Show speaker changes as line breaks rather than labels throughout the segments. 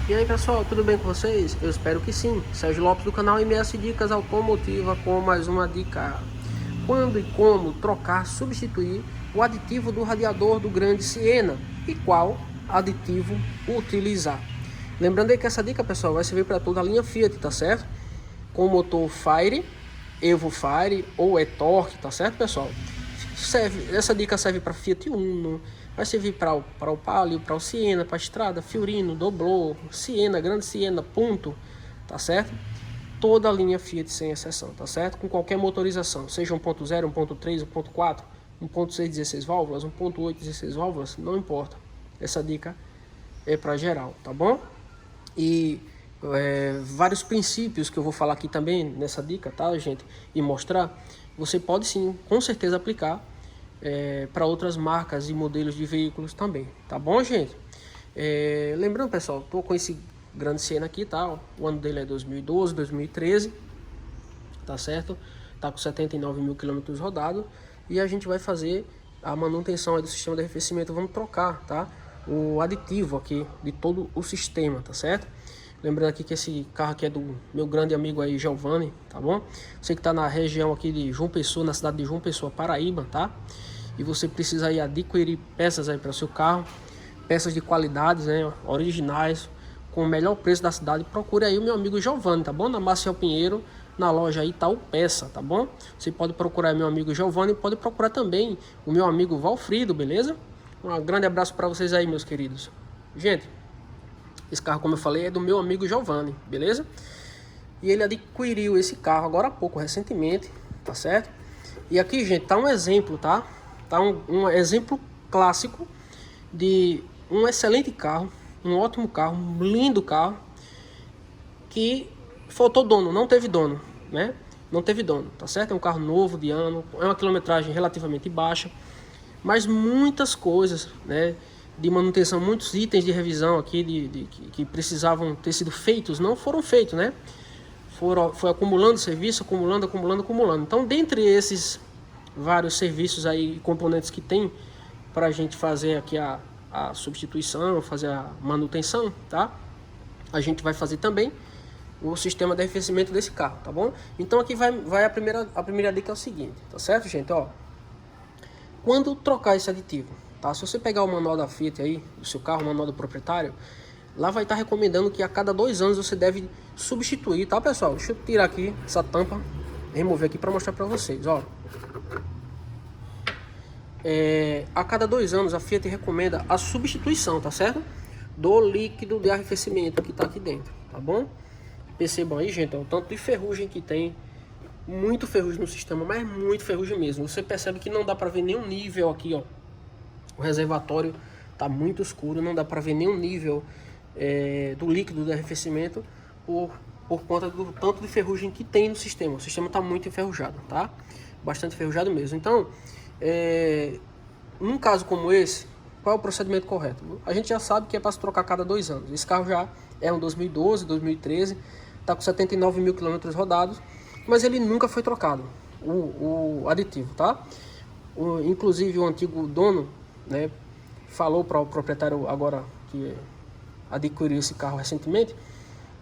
E aí pessoal, tudo bem com vocês? Eu espero que sim. Sérgio Lopes do canal MS Dicas Automotiva com mais uma dica. Quando e como trocar, substituir o aditivo do radiador do grande Siena e qual aditivo utilizar. Lembrando aí que essa dica, pessoal, vai servir para toda a linha Fiat, tá certo? Com o motor Fire, Evo Fire ou e-Torque, tá certo, pessoal? Essa dica serve para Fiat Uno, vai servir para o Palio, para o Siena, para a Strada, Fiorino, Doblò, Siena, Grande Siena, Punto, tá certo? Toda a linha Fiat sem exceção, tá certo? Com qualquer motorização, seja 1.0, 1.3, 1.4, 1.6 16 válvulas, 1.8 16 válvulas, não importa. Essa dica é para geral, tá bom? E vários princípios que eu vou falar aqui também nessa dica, tá, gente? E mostrar, você pode sim, com certeza aplicar para outras marcas e modelos de veículos também, tá bom, gente? Lembrando, pessoal, tô com esse Grande Siena aqui, tá? O ano dele é 2012, 2013, tá certo? Tá com 79 mil quilômetros rodados e a gente vai fazer a manutenção aí do sistema de arrefecimento. Vamos trocar, tá? O aditivo aqui de todo o sistema, tá certo? Lembrando aqui que esse carro aqui é do meu grande amigo aí, Giovanni, tá bom? Você que tá na região aqui de João Pessoa, na cidade de João Pessoa, Paraíba, tá? E você precisa aí adquirir peças aí para o seu carro, peças de qualidades, né, originais, com o melhor preço da cidade. Procure aí o meu amigo Giovanni, tá bom? Na Marcial Pinheiro, na loja Itaú Peça, tá bom? Você pode procurar meu amigo Giovanni, pode procurar também o meu amigo Valfrido, beleza? Um grande abraço para vocês aí, meus queridos. Gente, esse carro, como eu falei, é do meu amigo Giovanni, beleza? E ele adquiriu esse carro agora há pouco, recentemente, tá certo? E aqui, gente, tá um exemplo, tá? Tá um exemplo clássico de um excelente carro, um ótimo carro, um lindo carro, que faltou dono, não teve dono, né? Não teve dono, tá certo? É um carro novo de ano, é uma quilometragem relativamente baixa, mas muitas coisas, né, de manutenção, muitos itens de revisão aqui que precisavam ter sido feitos, não foram feitos, né? Foi acumulando serviço, acumulando. Então, dentre esses vários serviços aí, componentes que tem para a gente fazer aqui a substituição, fazer a manutenção, tá? A gente vai fazer também o sistema de arrefecimento desse carro, tá bom? Então aqui vai a primeira dica é o seguinte, tá certo, gente? Ó, quando trocar esse aditivo, tá? Se você pegar o manual da Fiat aí, do seu carro, o manual do proprietário, lá vai estar recomendando que a cada 2 anos você deve substituir, tá, pessoal? Deixa eu tirar aqui essa tampa, remover aqui para mostrar para vocês, ó. A cada 2 anos a Fiat recomenda a substituição, tá certo? Do líquido de arrefecimento que tá aqui dentro, tá bom? Percebam aí, gente, ó, o tanto de ferrugem que tem. Muito ferrugem no sistema, mas muito ferrugem mesmo. Você percebe que não dá para ver nenhum nível aqui, ó. O reservatório tá muito escuro, não dá para ver nenhum nível do líquido de arrefecimento por conta do tanto de ferrugem que tem no sistema. O sistema tá muito enferrujado, tá? Bastante enferrujado mesmo. Então, num caso como esse, qual é o procedimento correto? A gente já sabe que é para se trocar a cada 2 anos. Esse carro já é um 2012, 2013, tá com 79 mil quilômetros rodados, mas ele nunca foi trocado, o aditivo, tá? Inclusive o antigo dono, né, falou para o proprietário agora que adquiriu esse carro recentemente,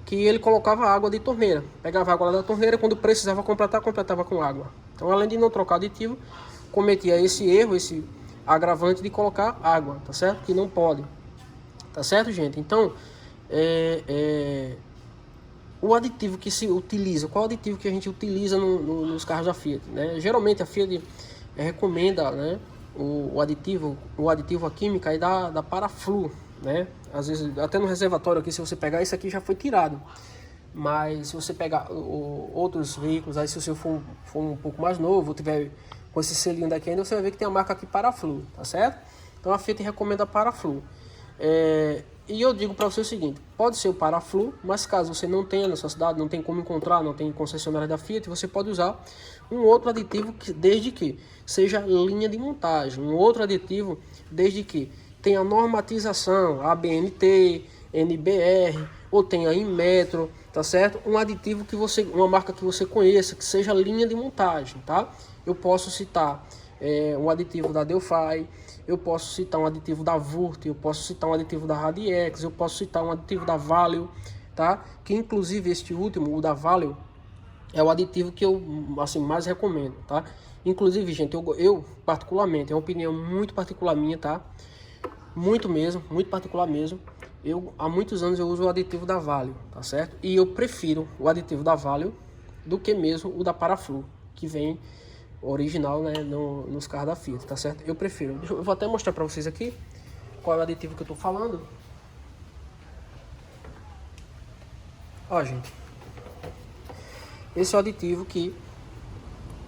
que ele colocava água de torneira, pegava água lá da torneira, quando precisava completava com água. Então, além de não trocar aditivo, cometia esse erro, esse agravante de colocar água, tá certo? Que não pode, tá certo, gente? Então, o aditivo que se utiliza, qual aditivo que a gente utiliza nos carros da Fiat, né? Geralmente a Fiat recomenda, né, o aditivo, a química aí da Paraflu, né? Às vezes até no reservatório aqui, se você pegar, isso aqui já foi tirado, mas se você pegar outros veículos aí, se o seu for um pouco mais novo, tiver com esse selinho daqui ainda, você vai ver que tem a marca aqui Paraflu, tá certo? Então a Fiat recomenda a Paraflu. E eu digo para você o seguinte, pode ser o Paraflu, mas caso você não tenha na sua cidade, não tem como encontrar, não tem concessionária da Fiat, você pode usar um outro aditivo, desde que seja linha de montagem, um outro aditivo desde que tenha normatização, ABNT, NBR, ou tenha Inmetro, tá certo? Um aditivo que uma marca que você conheça, que seja linha de montagem, tá? Eu posso citar um aditivo da Delphi, eu posso citar um aditivo da Vurt, eu posso citar um aditivo da Radiex, eu posso citar um aditivo da Valeo, tá? Que inclusive este último, o da Valeo, é o aditivo que eu assim mais recomendo, tá? Inclusive, gente, eu particularmente, é uma opinião muito particular minha, tá? Muito mesmo, muito particular mesmo. Há muitos anos eu uso o aditivo da Valeo, tá certo? E eu prefiro o aditivo da Valeo do que mesmo o da Paraflu, que vem original, né, nos carros da Fiat, tá certo? Eu prefiro. Eu vou até mostrar para vocês aqui qual é o aditivo que eu tô falando. Ó, gente. Esse é o aditivo que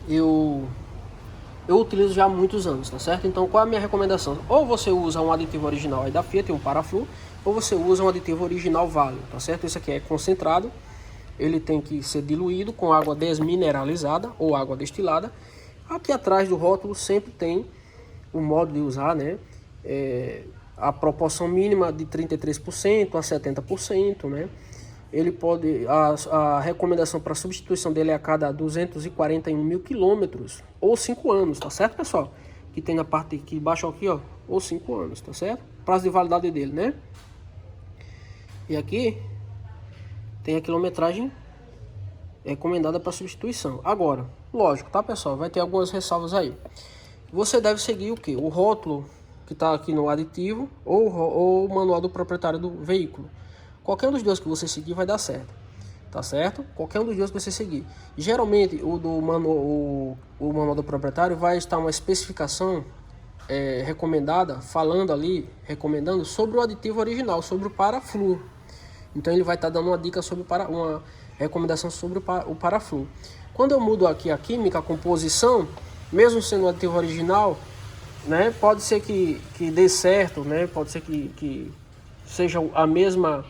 eu utilizo já há muitos anos, tá certo? Então, qual é a minha recomendação? Ou você usa um aditivo original aí da Fiat, um Paraflu, ou você usa um aditivo original Valeo, tá certo? Esse aqui é concentrado, ele tem que ser diluído com água desmineralizada ou água destilada. Aqui atrás do rótulo sempre tem o modo de usar, né? A proporção mínima de 33% a 70%, né? Ele pode, a recomendação para substituição dele é a cada 241 mil quilômetros ou 5 anos, tá certo, pessoal? Que tem na parte aqui embaixo aqui, ó, ou 5 anos, tá certo? Prazo de validade dele, né? E aqui tem a quilometragem recomendada para substituição. Agora, lógico, tá, pessoal? Vai ter algumas ressalvas aí. Você deve seguir o que? O rótulo que está aqui no aditivo ou o manual do proprietário do veículo. Qualquer um dos dois que você seguir vai dar certo, tá certo? Qualquer um dos dois que você seguir. Geralmente o manual do proprietário vai estar uma especificação recomendada, falando ali, recomendando sobre o aditivo original, sobre o Paraflu. Então ele vai estar dando uma dica sobre uma recomendação sobre o Paraflu. Quando eu mudo aqui a química, a composição, mesmo sendo o aditivo original, né, pode ser que dê certo, né? Pode ser que seja a mesma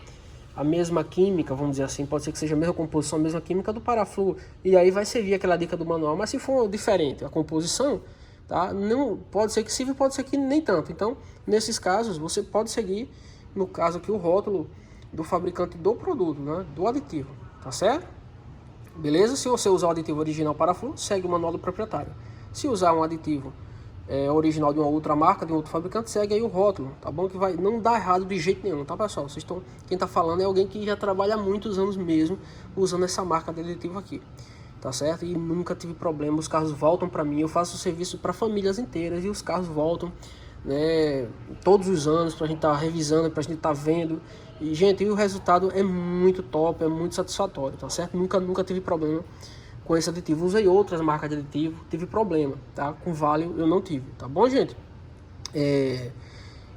química, vamos dizer assim, pode ser que seja a mesma composição, a mesma química do Paraflu, e aí vai servir aquela dica do manual. Mas se for diferente a composição, tá? Não pode ser que sirva, pode ser que nem tanto. Então, nesses casos, você pode seguir, no caso aqui, o rótulo do fabricante do produto, né? Do aditivo, tá certo? Beleza? Se você usar o aditivo original Paraflu, segue o manual do proprietário. Se usar um aditivo original de uma outra marca, de um outro fabricante, segue aí o rótulo, tá bom? Que vai não dá errado de jeito nenhum, tá, pessoal? Quem tá falando é alguém que já trabalha há muitos anos mesmo usando essa marca de aditivo aqui, tá certo? E nunca tive problema, os carros voltam para mim, eu faço serviço para famílias inteiras e os carros voltam, né, todos os anos pra gente tá revisando, pra gente tá vendo. E, gente, o resultado é muito top, é muito satisfatório, tá certo? Nunca tive problema com esse aditivo. Usei outras marcas de aditivo, tive problema, tá? Com Valeo eu não tive, tá bom, gente?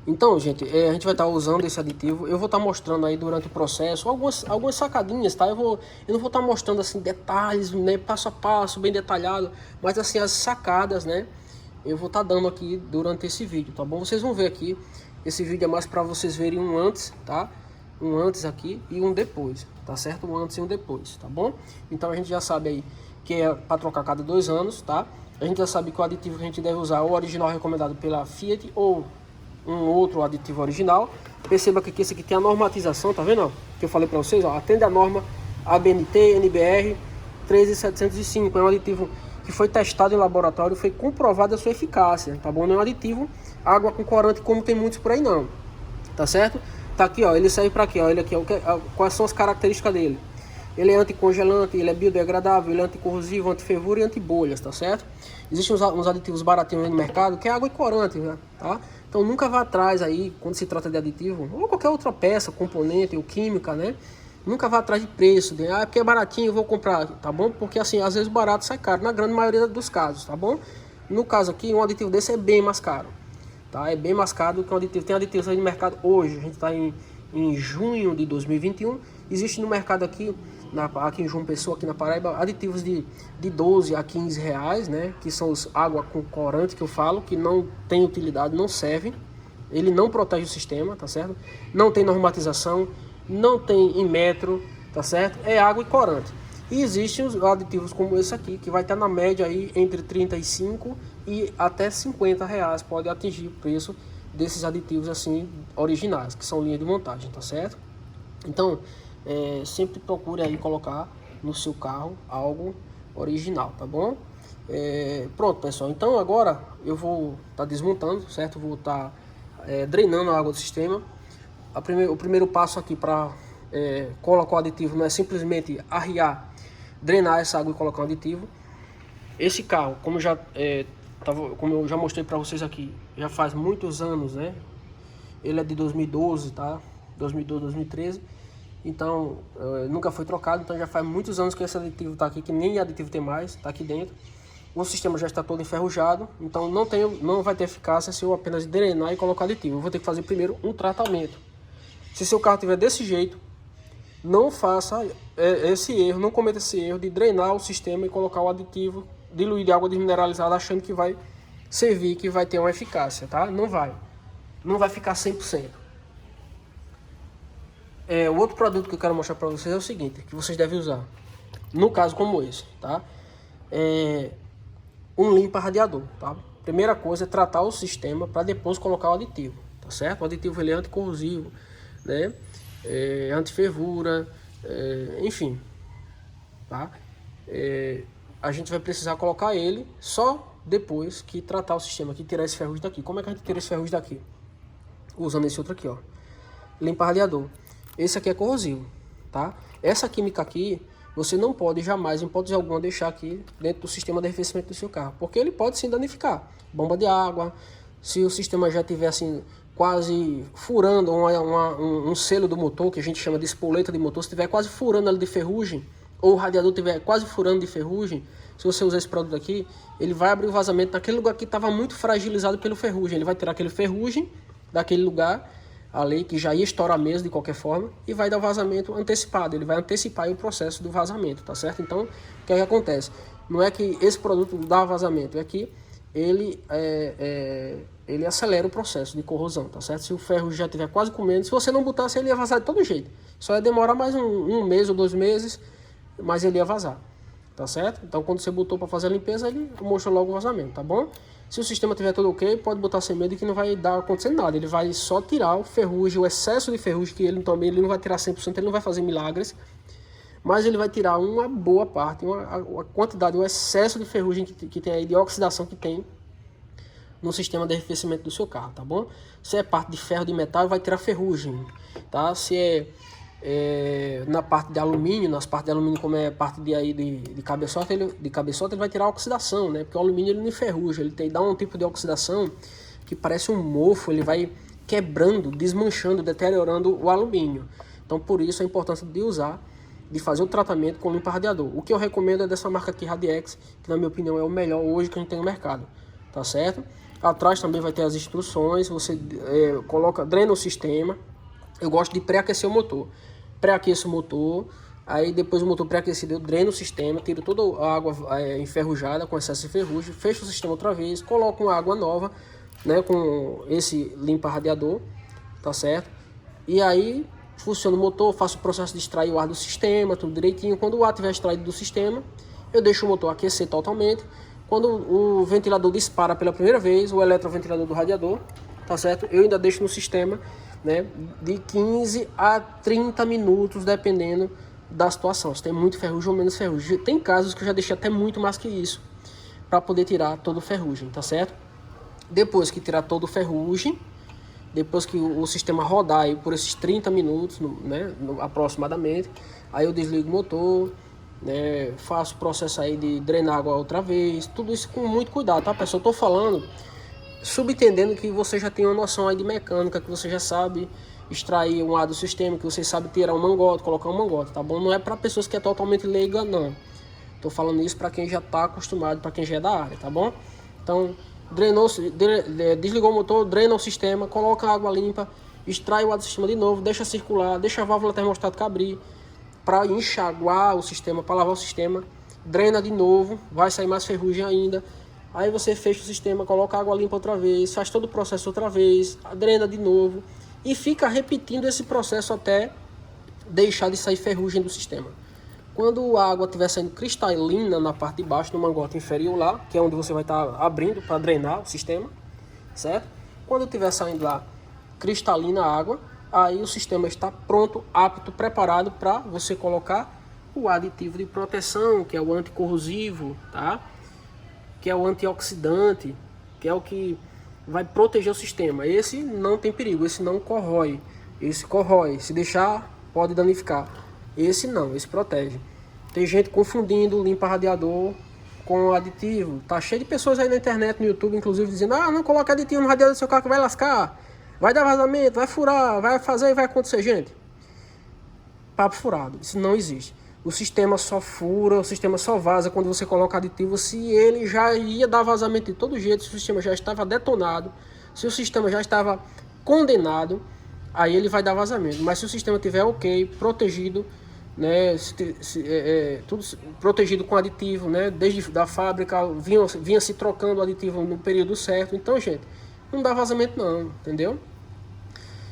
Então, gente, a gente vai estar usando esse aditivo. Eu vou estar mostrando aí durante o processo algumas sacadinhas, tá? Eu não vou estar mostrando assim detalhes, né, passo a passo, bem detalhado, mas assim as sacadas, né? Eu vou estar dando aqui durante esse vídeo, tá bom? Vocês vão ver aqui, esse vídeo é mais para vocês verem um antes, tá? Um antes aqui e um depois, tá certo? Um antes e um depois, tá bom? Então a gente já sabe aí que é para trocar cada 2 anos, tá? A gente já sabe que o aditivo que a gente deve usar é o original recomendado pela Fiat ou um outro aditivo original. Perceba que esse aqui tem a normatização, tá vendo? Ó? Que eu falei para vocês, ó, atende a norma ABNT NBR 13705. É um aditivo que foi testado em laboratório, foi comprovada a sua eficácia, tá bom? Não é um aditivo água com corante como tem muitos por aí não, tá certo? Tá aqui, ó, ele serve para quê? Ó, ele aqui, ó, quais são as características dele? Ele é anticongelante, ele é biodegradável, ele é anticorrosivo, antifervura e antibolhas, tá certo? Existem uns aditivos baratinhos aí no mercado que é água e corante, né? Tá? Então nunca vá atrás aí, quando se trata de aditivo, ou qualquer outra peça, componente ou química, né? Nunca vá atrás de preço, de, porque é baratinho, eu vou comprar, tá bom? Porque assim, às vezes barato sai caro, na grande maioria dos casos, tá bom? No caso aqui, um aditivo desse é bem mais caro, tá? É bem mais caro do que um aditivo. Tem aditivos aí no mercado hoje, a gente está em junho de 2021, existe no mercado aqui, aqui em João Pessoa, aqui na Paraíba, aditivos de 12 a 15 reais, né? Que são os água com corante que eu falo, que não tem utilidade, não serve, ele não protege o sistema, tá certo? Não tem normatização, não tem em metro, tá certo? É água e corante. E existem os aditivos como esse aqui, que vai estar na média aí entre 35 e até 50 reais, pode atingir o preço desses aditivos assim originais, que são linha de montagem, tá certo? Então, sempre procure aí colocar no seu carro algo original, tá bom? Pronto, pessoal, então agora eu vou estar desmontando, certo? Vou estar drenando a água do sistema. O primeiro passo aqui para colocar o aditivo não é simplesmente arriar, drenar essa água e colocar um aditivo. Esse carro, como eu já mostrei para vocês aqui, já faz muitos anos, né? Ele é de 2012, tá? 2012, 2013. Então, nunca foi trocado, então já faz muitos anos que esse aditivo está aqui, que nem aditivo tem mais, está aqui dentro. O sistema já está todo enferrujado, então não vai ter eficácia se eu apenas drenar e colocar aditivo. Eu vou ter que fazer primeiro um tratamento. Se seu carro estiver desse jeito, não faça esse erro, não cometa esse erro de drenar o sistema e colocar o aditivo diluído de água desmineralizada achando que vai servir, que vai ter uma eficácia, tá? Não vai ficar 100%. O outro produto que eu quero mostrar para vocês é o seguinte, que vocês devem usar, no caso como esse, tá? Um limpa radiador, tá? Primeira coisa é tratar o sistema para depois colocar o aditivo, tá certo? O aditivo ele é anticorrosivo, né? Antiferrura, enfim, tá? A gente vai precisar colocar ele só depois que tratar o sistema, que tirar esse ferrugem daqui. Como é que a gente tira esse ferrugem daqui? Usando esse outro aqui, ó, limpa radiador. Esse aqui é corrosivo, tá? Essa química aqui você não pode jamais, em hipótese alguma, deixar aqui dentro do sistema de arrefecimento do seu carro, porque ele pode se danificar. Bomba de água, se o sistema já tiver assim quase furando um selo do motor, que a gente chama de espoleta de motor, se estiver quase furando ali de ferrugem, ou o radiador estiver quase furando de ferrugem, se você usar esse produto aqui, ele vai abrir o vazamento naquele lugar que estava muito fragilizado pelo ferrugem. Ele vai tirar aquele ferrugem daquele lugar ali que já ia estourar mesmo de qualquer forma e vai dar o vazamento antecipado. Ele vai antecipar aí o processo do vazamento, tá certo? Então, o que é que acontece? Não é que esse produto dá vazamento, é que ele acelera o processo de corrosão, tá certo? Se o ferro já estiver quase comendo, se você não botasse, ele ia vazar de todo jeito. Só ia demorar mais um mês ou 2 meses, mas ele ia vazar, tá certo? Então, quando você botou para fazer a limpeza, ele mostra logo o vazamento, tá bom? Se o sistema tiver tudo ok, pode botar sem medo que não vai dar acontecer nada. Ele vai só tirar o ferrugem, o excesso de ferrugem, que ele também ele não vai tirar 100%, ele não vai fazer milagres, mas ele vai tirar uma boa parte, uma quantidade, o excesso de ferrugem que tem aí, de oxidação que tem no sistema de arrefecimento do seu carro, tá bom? Se é parte de ferro, de metal, vai tirar ferrugem, tá? Se na parte de alumínio, nas partes de alumínio, como é parte de cabeçote, ele vai tirar a oxidação, né? Porque o alumínio ele não enferruja, ele dá um tipo de oxidação que parece um mofo, ele vai quebrando, desmanchando, deteriorando o alumínio. Então, por isso a importância de fazer o tratamento com limpa radiador. O que eu recomendo é dessa marca aqui, Radiex, que na minha opinião é o melhor hoje que a gente tem no mercado, tá certo? Atrás também vai ter as instruções, você drena o sistema. Eu gosto de pré-aquecer o motor. Pré-aqueço o motor, aí depois o motor pré-aquecido eu dreno o sistema, tiro toda a água enferrujada com excesso de ferrugem, fecho o sistema outra vez, coloco uma água nova, né, com esse limpa radiador, tá certo? E aí funciona o motor, faço o processo de extrair o ar do sistema, tudo direitinho. Quando o ar estiver extraído do sistema, eu deixo o motor aquecer totalmente. Quando o ventilador dispara pela primeira vez, o eletroventilador do radiador, tá certo? Eu ainda deixo no sistema, né, de 15 a 30 minutos, dependendo da situação. Se tem muito ferrugem ou menos ferrugem. Tem casos que eu já deixei até muito mais que isso, para poder tirar todo o ferrugem, tá certo? Depois que tirar todo o ferrugem, depois que o sistema rodar aí por esses 30 minutos, né, aproximadamente, aí eu desligo o motor, né, faço o processo aí de drenar água outra vez, tudo isso com muito cuidado, tá, pessoal? Eu tô falando subentendendo que você já tem uma noção aí de mecânica, que você já sabe extrair um ar do sistema, que você sabe tirar um mangote, colocar um mangote, tá bom? Não é para pessoas que é totalmente leiga, não. Tô falando isso para quem já tá acostumado, para quem já é da área, tá bom? Então, desligou o motor, drena o sistema, coloca a água limpa, extrai o ar do sistema de novo, deixa circular, deixa a válvula termostática abrir para enxaguar o sistema, para lavar o sistema, drena de novo, vai sair mais ferrugem ainda. Aí você fecha o sistema, coloca água limpa outra vez, faz todo o processo outra vez, drena de novo e fica repetindo esse processo até deixar de sair ferrugem do sistema. Quando a água estiver saindo cristalina na parte de baixo, no mangote inferior lá, que é onde você vai estar abrindo para drenar o sistema, certo? Quando estiver saindo lá cristalina a água, aí o sistema está pronto, apto, preparado para você colocar o aditivo de proteção, que é o anticorrosivo, tá? que é o antioxidante, que é o que vai proteger o sistema. Esse não tem perigo, esse não corrói. Esse corrói, se deixar pode danificar. Esse não, esse protege. Tem gente confundindo limpa radiador com aditivo. Tá cheio de pessoas aí na internet, no YouTube, inclusive, dizendo: ah, não coloca aditivo no radiador do seu carro que vai lascar, vai dar vazamento, vai furar, vai fazer e vai acontecer. Gente, papo furado, isso não existe. O sistema só fura, o sistema só vaza quando você coloca aditivo se ele já ia dar vazamento de todo jeito, se o sistema já estava detonado, se o sistema já estava condenado, aí ele vai dar vazamento. Mas se o sistema tiver ok, protegido, né, tudo protegido com aditivo, né, desde da fábrica vinha se trocando o aditivo no período certo, então, gente, não dá vazamento não, entendeu?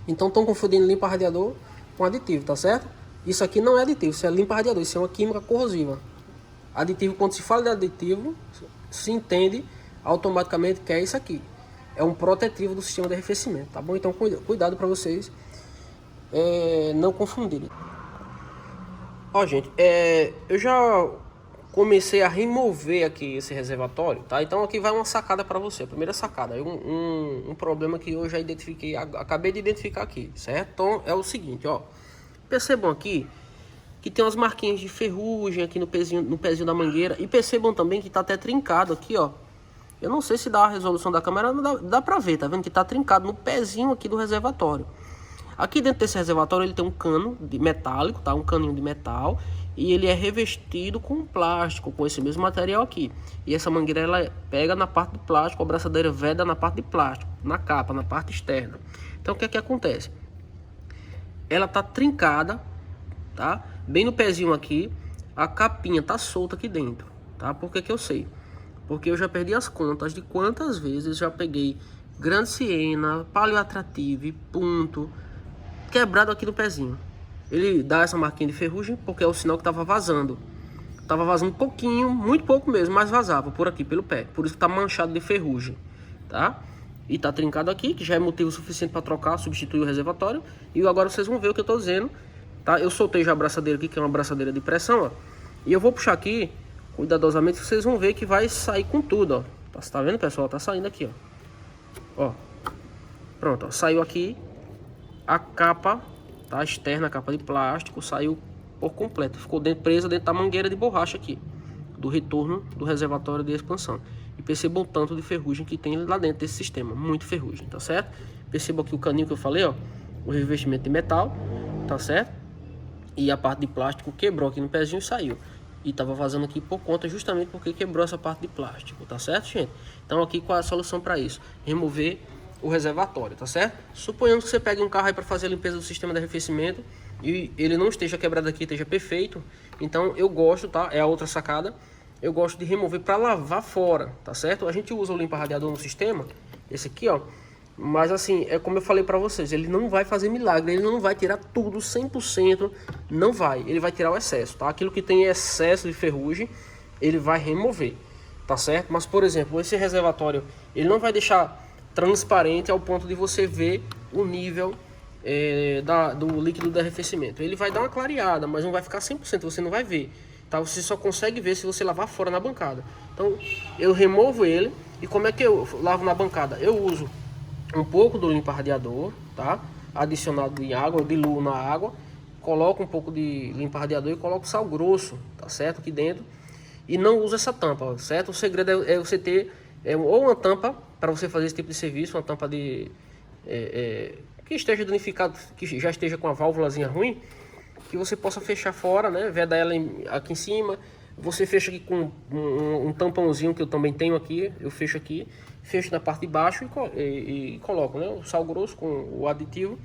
Então estão confundindo limpa radiador com aditivo, tá certo? Isso aqui não é aditivo, isso é limpa radiador, isso é uma química corrosiva. Aditivo, quando se fala de aditivo, se entende automaticamente que é isso aqui. É um protetivo do sistema de arrefecimento, tá bom? Então cuidado para vocês não confundirem. Ó, gente, eu já comecei a remover aqui esse reservatório, tá? Então aqui vai uma sacada para você, a primeira sacada. Um problema que eu já identifiquei, acabei de identificar aqui, certo? Então é o seguinte, ó. Percebam aqui que tem umas marquinhas de ferrugem aqui no pezinho da mangueira. E percebam também que tá até trincado aqui, ó. Eu não sei se dá a resolução da câmera, não dá pra ver, tá vendo? Que tá trincado no pezinho aqui do reservatório. Aqui dentro desse reservatório ele tem um cano de metálico, tá? Um caninho de metal. E ele é revestido com plástico, com esse mesmo material aqui. E essa mangueira ela pega na parte de plástico, a abraçadeira veda na parte de plástico, na capa, na parte externa. Então o que é que acontece? Ela tá trincada, tá? Bem no pezinho aqui, a capinha tá solta aqui dentro, tá? Por que que eu sei? Porque eu já perdi as contas de quantas vezes já peguei Grande Siena, Paleoattractive, Punto, quebrado aqui no pezinho. Ele dá essa marquinha de ferrugem porque é o sinal que tava vazando. Tava vazando um pouquinho, muito pouco mesmo, mas vazava por aqui, pelo pé. Por isso que tá manchado de ferrugem, tá? E tá trincado aqui, que já é motivo suficiente para trocar, substituir o reservatório. E agora vocês vão ver o que eu tô dizendo, tá? Eu soltei já a abraçadeira aqui, que é uma abraçadeira de pressão, ó. E eu vou puxar aqui, cuidadosamente, que vocês vão ver que vai sair com tudo, ó. Tá vendo, pessoal? Tá saindo aqui, ó. Ó. Pronto, ó. Saiu aqui a capa, tá? Externa, a capa de plástico, saiu por completo. Ficou presa dentro da mangueira de borracha aqui, do retorno do reservatório de expansão. E percebam o tanto de ferrugem que tem lá dentro desse sistema, muito ferrugem, tá certo? Percebam aqui o caninho que eu falei, ó, o revestimento de metal, tá certo? E a parte de plástico quebrou aqui no pezinho e saiu. E tava vazando aqui por conta, justamente porque quebrou essa parte de plástico, tá certo, gente? Então aqui qual é a solução para isso? Remover o reservatório, tá certo? Suponhamos que você pegue um carro aí para fazer a limpeza do sistema de arrefecimento e ele não esteja quebrado aqui, esteja perfeito. Então eu gosto, tá? É a outra sacada. Eu gosto de remover para lavar fora, tá certo? A gente usa o limpa radiador no sistema, esse aqui, ó. Mas assim, é como eu falei para vocês, ele não vai fazer milagre, ele não vai tirar tudo 100%, não vai. Ele vai tirar o excesso, tá? Aquilo que tem excesso de ferrugem, ele vai remover, tá certo? Mas, por exemplo, esse reservatório, ele não vai deixar transparente ao ponto de você ver o nível do líquido de arrefecimento. Ele vai dar uma clareada, mas não vai ficar 100%, você não vai ver. Tá? Você só consegue ver se você lavar fora na bancada. Então eu removo ele. E como é que eu lavo na bancada? Eu uso um pouco do limpa radiador, tá? Adicionado em água, eu diluo na água, coloco um pouco de limpa radiador e coloco sal grosso, tá certo? Aqui dentro. E não uso essa tampa, certo? O segredo é você ter ou uma tampa para você fazer esse tipo de serviço, uma tampa de que esteja danificado, que já esteja com a válvulazinha ruim, que você possa fechar fora, né? Veda ela aqui em cima. Você fecha aqui com um tampãozinho que eu também tenho aqui. Eu fecho aqui, fecho na parte de baixo e coloco, né, o sal grosso com o aditivo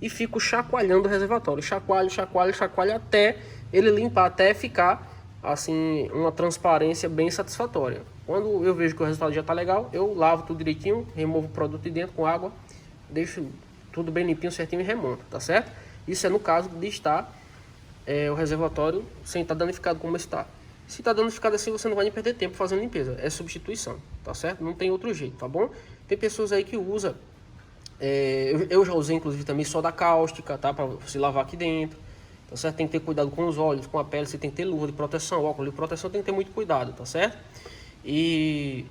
e fico chacoalhando o reservatório. Chacoalho, chacoalho, chacoalho até ele limpar, até ficar assim uma transparência bem satisfatória. Quando eu vejo que o resultado já está legal, eu lavo tudo direitinho, removo o produto de dentro com água, deixo tudo bem limpinho, certinho e remonto, tá certo? Isso é no caso de estar o reservatório sem estar danificado como está. Se está danificado assim, você não vai nem perder tempo fazendo limpeza. É substituição, tá certo? Não tem outro jeito, tá bom? Tem pessoas aí que usam. Eu já usei, inclusive, também soda cáustica, tá? Para se lavar aqui dentro. Tá certo? Tem que ter cuidado com os olhos, com a pele. Você tem que ter luva de proteção, óculos de proteção. Tem que ter muito cuidado, tá certo? E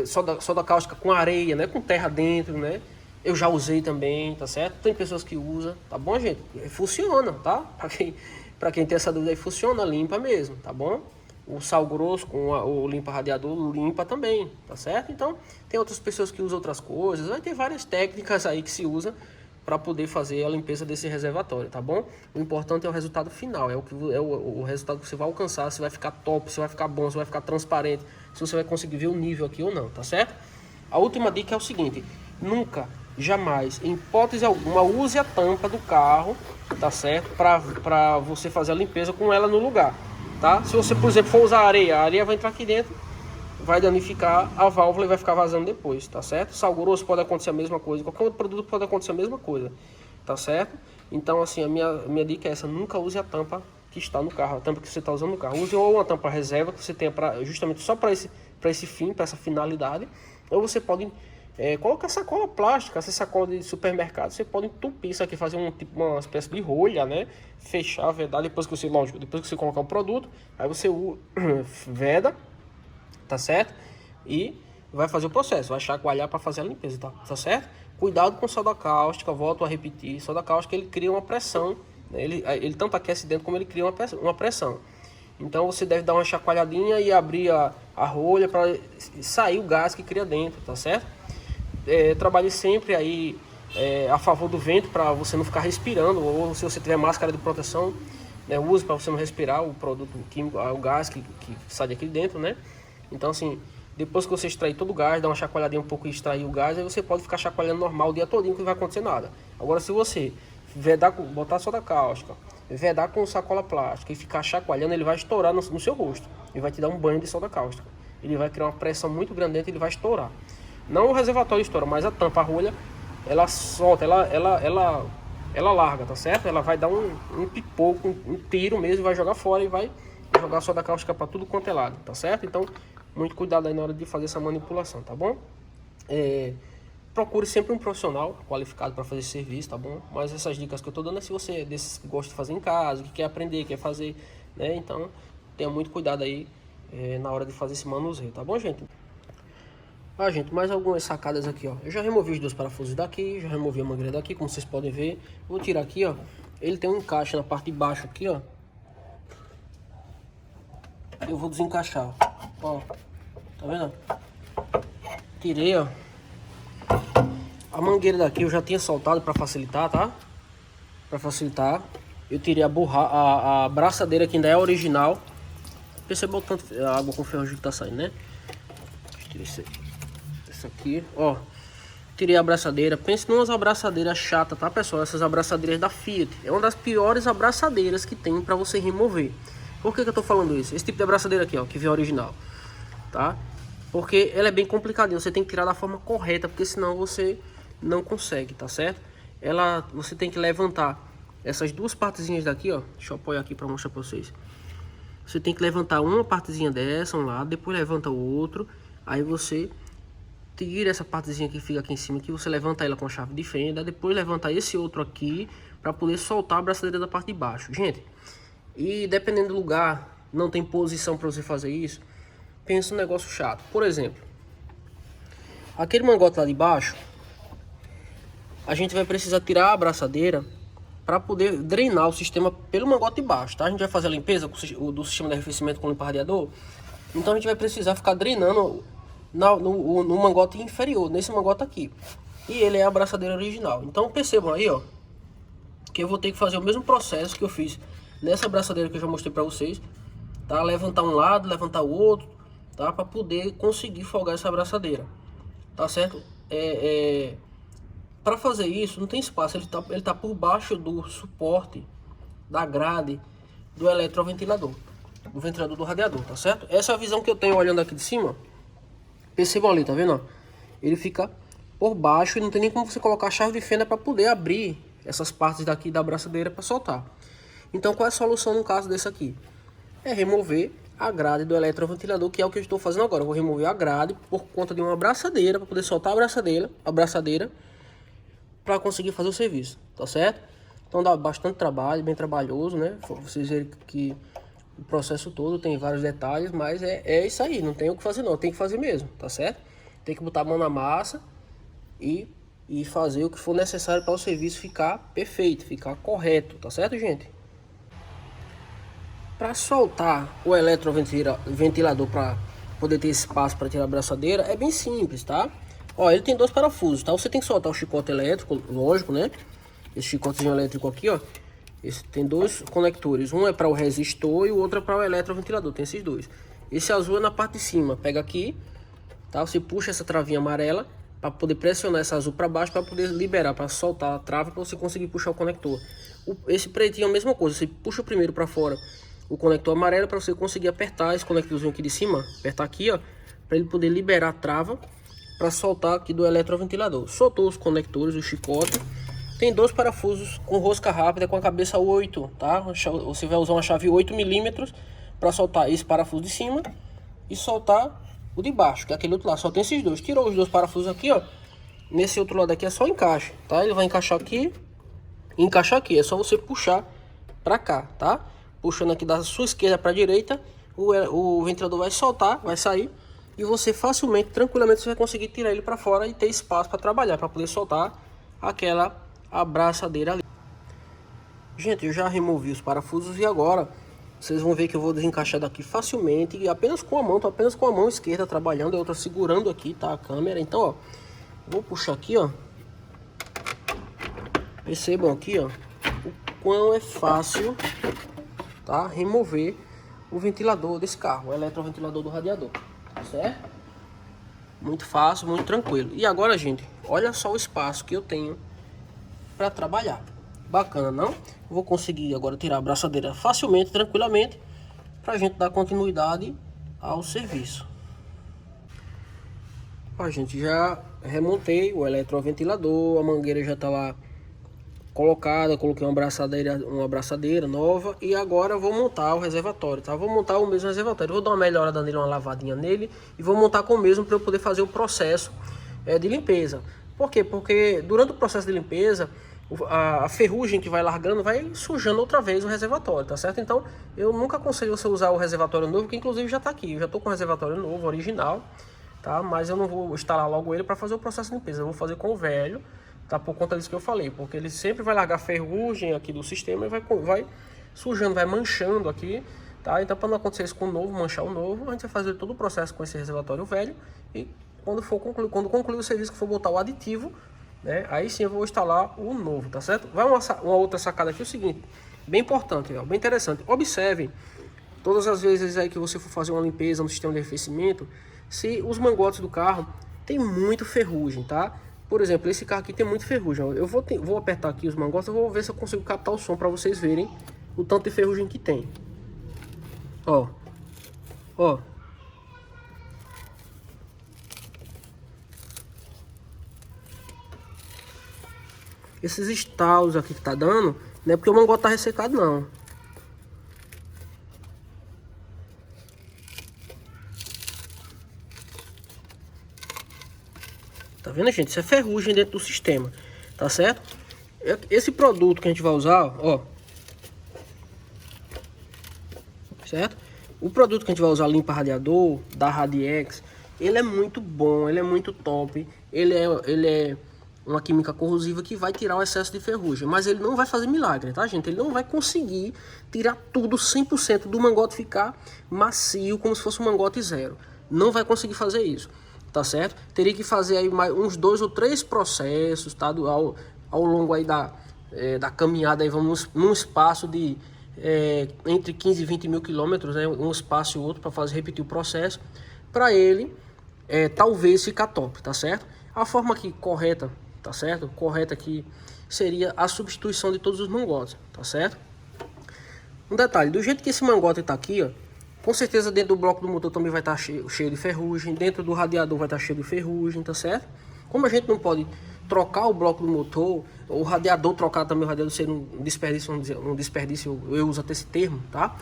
soda cáustica com areia, né? Com terra dentro, né? Eu já usei também, tá certo? Tem pessoas que usam, tá bom, gente? Funciona, tá? Pra quem tem essa dúvida aí, funciona, limpa mesmo, tá bom? O sal grosso com o limpa radiador limpa também, tá certo? Então, tem outras pessoas que usam outras coisas, vai ter várias técnicas aí que se usa para poder fazer a limpeza desse reservatório, tá bom? O importante é o resultado final, o resultado que você vai alcançar, se vai ficar top, se vai ficar bom, se vai ficar transparente, se você vai conseguir ver o nível aqui ou não, tá certo? A última dica é o seguinte: nunca, jamais, em hipótese alguma, use a tampa do carro, tá certo? Para você fazer a limpeza com ela no lugar, tá? Se você, por exemplo, for usar a areia vai entrar aqui dentro, vai danificar a válvula e vai ficar vazando depois, tá certo? Sal grosso pode acontecer a mesma coisa, qualquer outro produto pode acontecer a mesma coisa, tá certo? Então, assim, a minha dica é essa: nunca use a tampa que está no carro, a tampa que você está usando no carro. Use ou uma tampa reserva que você tenha justamente só para esse fim, para essa finalidade, ou você pode colocar sacola plástica, essa sacola de supermercado, você pode entupir isso aqui, fazer uma espécie de rolha, né? Fechar, vedar, depois que você colocar o produto, aí você veda, tá certo? E vai fazer o processo, vai chacoalhar para fazer a limpeza, tá certo? Cuidado com soda cáustica, volto a repetir, soda cáustica ele cria uma pressão, né? Ele tanto aquece dentro como ele cria uma pressão. Então você deve dar uma chacoalhadinha e abrir a rolha para sair o gás que cria dentro, tá certo? Trabalhe sempre aí a favor do vento para você não ficar respirando, ou se você tiver máscara de proteção, né, use para você não respirar o produto químico, o gás que sai daqui dentro, né? Então, assim, depois que você extrair todo o gás, dá uma chacoalhadinha um pouco e extrair o gás, aí você pode ficar chacoalhando normal o dia todinho que não vai acontecer nada. Agora, se você botar soda cáustica, vedar com sacola plástica e ficar chacoalhando, ele vai estourar no seu rosto. Ele vai te dar um banho de soda cáustica. Ele vai criar uma pressão muito grande dentro e ele vai estourar. Não o reservatório estoura, mas a tampa, a rolha, ela solta, ela larga, tá certo? Ela vai dar um pipoco, um tiro mesmo, vai jogar fora e vai jogar soda cáustica para tudo quanto é lado, tá certo? Então, muito cuidado aí na hora de fazer essa manipulação, tá bom? Procure sempre um profissional qualificado para fazer esse serviço, tá bom? Mas essas dicas que eu tô dando é se você é desses que gosta de fazer em casa, que quer aprender, quer fazer, né? Então, tenha muito cuidado aí na hora de fazer esse manuseio, tá bom, gente? Gente, mais algumas sacadas aqui, ó. Eu já removi os dois parafusos daqui, já removi a mangueira daqui, como vocês podem ver. Vou tirar aqui, ó. Ele tem um encaixe na parte de baixo aqui, ó. Eu vou desencaixar, ó. Tá vendo? Tirei, ó. A mangueira daqui eu já tinha soltado para facilitar, tá? Para facilitar. Eu tirei a braçadeira que ainda é original. Percebeu tanto a água com ferrugem que tá saindo, né? Tirei essa aqui, ó. Tirei a abraçadeira. Pense numas abraçadeiras chatas, tá, pessoal? Essas abraçadeiras da Fiat. É uma das piores abraçadeiras que tem para você remover. Por que eu tô falando isso? Esse tipo de abraçadeira aqui, ó, que vem original, tá? Porque ela é bem complicadinha. Você tem que tirar da forma correta, porque senão você não consegue, tá certo? Você tem que levantar essas duas partezinhas daqui, ó. Deixa eu apoiar aqui para mostrar para vocês. Você tem que levantar uma partezinha dessa, um lado, depois levanta o outro. Aí você tira essa partezinha que fica aqui em cima, que você levanta ela com a chave de fenda, depois levanta esse outro aqui para poder soltar a braçadeira da parte de baixo, gente. E dependendo do lugar, não tem posição para você fazer isso. Pensa um negócio chato. Por exemplo, aquele mangote lá de baixo, a gente vai precisar tirar a abraçadeira para poder drenar o sistema pelo mangote de baixo, tá? A gente vai fazer a limpeza do sistema de arrefecimento com limpa radiador. Então a gente vai precisar ficar drenando no mangote inferior, nesse mangote aqui. E ele é a abraçadeira original. Então percebam aí, ó, que eu vou ter que fazer o mesmo processo que eu fiz nessa abraçadeira que eu já mostrei para vocês, tá? Levantar um lado, levantar o outro, tá? Para poder conseguir folgar essa abraçadeira, tá certo? Para fazer isso não tem espaço, ele tá por baixo do suporte da grade do eletroventilador, do ventilador do radiador, tá certo? Essa é a visão que eu tenho olhando aqui de cima. Percebam ali, tá vendo? Ele fica por baixo e não tem nem como você colocar a chave de fenda para poder abrir essas partes daqui da abraçadeira para soltar. Então qual é a solução no caso desse aqui? É remover a grade do eletroventilador, que é o que eu estou fazendo agora. Eu vou remover a grade por conta de uma abraçadeira, para poder soltar a abraçadeira para conseguir fazer o serviço, tá certo? Então dá bastante trabalho, bem trabalhoso, né? Vocês verem que o processo todo, tem vários detalhes, mas é isso aí, não tem o que fazer não, tem que fazer mesmo, tá certo? Tem que botar a mão na massa e fazer o que for necessário para o serviço ficar perfeito, ficar correto, tá certo, gente? Para soltar o eletroventilador para poder ter espaço para tirar a braçadeira, é bem simples, tá? Ó, ele tem dois parafusos, tá? Você tem que soltar o chicote elétrico, lógico, né? Esse chicotezinho elétrico aqui, ó. Esse tem dois conectores, um é para o resistor e o outro é para o eletroventilador, tem esses dois. Esse azul é na parte de cima, pega aqui, tá? Você puxa essa travinha amarela para poder pressionar essa azul para baixo, para poder liberar, para soltar a trava, para você conseguir puxar o conector. Esse pretinho é a mesma coisa, você puxa o primeiro para fora o conector amarelo para você conseguir apertar esse conectorzinho aqui de cima, apertar aqui, ó, para ele poder liberar a trava para soltar aqui do eletroventilador. Soltou os conectores, o chicote. Tem dois parafusos com rosca rápida com a cabeça 8, tá? Você vai usar uma chave 8 milímetros para soltar esse parafuso de cima e soltar o de baixo, que é aquele outro lá. Só tem esses dois. Tirou os dois parafusos aqui, ó. Nesse outro lado aqui é só encaixe, tá? Ele vai encaixar aqui e encaixar aqui. É só você puxar para cá, tá? Puxando aqui da sua esquerda para a direita, o ventilador vai soltar, vai sair. E você facilmente, tranquilamente, você vai conseguir tirar ele para fora e ter espaço para trabalhar, para poder soltar aquela abraçadeira ali. Gente, eu já removi os parafusos e agora vocês vão ver que eu vou desencaixar daqui facilmente e apenas com a mão, tô apenas com a mão esquerda trabalhando, a outra segurando aqui, tá, a câmera. Então, ó, vou puxar aqui, ó. Percebam aqui, ó, o quão é fácil, tá, remover o ventilador desse carro, o eletroventilador do radiador, certo? Muito fácil, muito tranquilo. E agora, gente, olha só o espaço que eu tenho para trabalhar. Bacana, não? Vou conseguir agora tirar a braçadeira facilmente, tranquilamente, para a gente dar continuidade ao serviço. Ó, gente, já remontei o eletroventilador, a mangueira já está lá colocada, coloquei uma braçadeira nova e agora eu vou montar o reservatório, tá? Vou montar o mesmo reservatório, vou dar uma melhorada nele, uma lavadinha nele e vou montar com o mesmo para eu poder fazer o processo de limpeza. Por quê? Porque durante o processo de limpeza a ferrugem que vai largando vai sujando outra vez o reservatório, tá certo? Então eu nunca aconselho você usar o reservatório novo, que inclusive já está aqui, eu já estou com o reservatório novo, original, tá? Mas eu não vou instalar logo ele para fazer o processo de limpeza, eu vou fazer com o velho, tá? Por conta disso que eu falei, porque ele sempre vai largar ferrugem aqui do sistema e vai sujando, vai manchando aqui, tá? Então para não acontecer isso com o novo, manchar o novo, a gente vai fazer todo o processo com esse reservatório velho e quando concluir o serviço, que for botar o aditivo, né, aí sim eu vou instalar o novo, tá certo? Vai uma outra sacada aqui, o seguinte, bem importante, ó, bem interessante. Observe, todas as vezes aí que você for fazer uma limpeza no sistema de arrefecimento, se os mangotes do carro tem muito ferrugem, tá? Por exemplo, esse carro aqui tem muito ferrugem, ó. Eu vou apertar aqui os mangotes, eu vou ver se eu consigo captar o som para vocês verem o tanto de ferrugem que tem. Ó, ó. Esses estalos aqui que tá dando, não é porque o mangote tá ressecado, não. Tá vendo, gente? Isso é ferrugem dentro do sistema, tá certo? Esse produto que a gente vai usar, ó. Certo? O produto que a gente vai usar, limpa radiador, da Radiex, ele é muito bom, ele é muito top. Ele é uma química corrosiva que vai tirar o excesso de ferrugem, mas ele não vai fazer milagre, tá, gente? Ele não vai conseguir tirar tudo 100% do mangote, ficar macio como se fosse um mangote zero. Não vai conseguir fazer isso, tá certo? Teria que fazer aí mais uns 2 ou 3 processos, tá? Ao longo aí da caminhada, aí vamos num espaço de entre 15 e 20 mil quilômetros, né? Um espaço e outro para repetir o processo, para ele talvez ficar top, tá certo? A forma aqui correta, tá certo? Correta aqui seria a substituição de todos os mangotes, tá certo? Um detalhe, do jeito que esse mangote tá aqui, ó, com certeza dentro do bloco do motor também vai estar cheio de ferrugem, dentro do radiador vai estar cheio de ferrugem, tá certo? Como a gente não pode trocar o bloco do motor, o radiador trocar também, o radiador ser um desperdício, eu uso até esse termo, tá?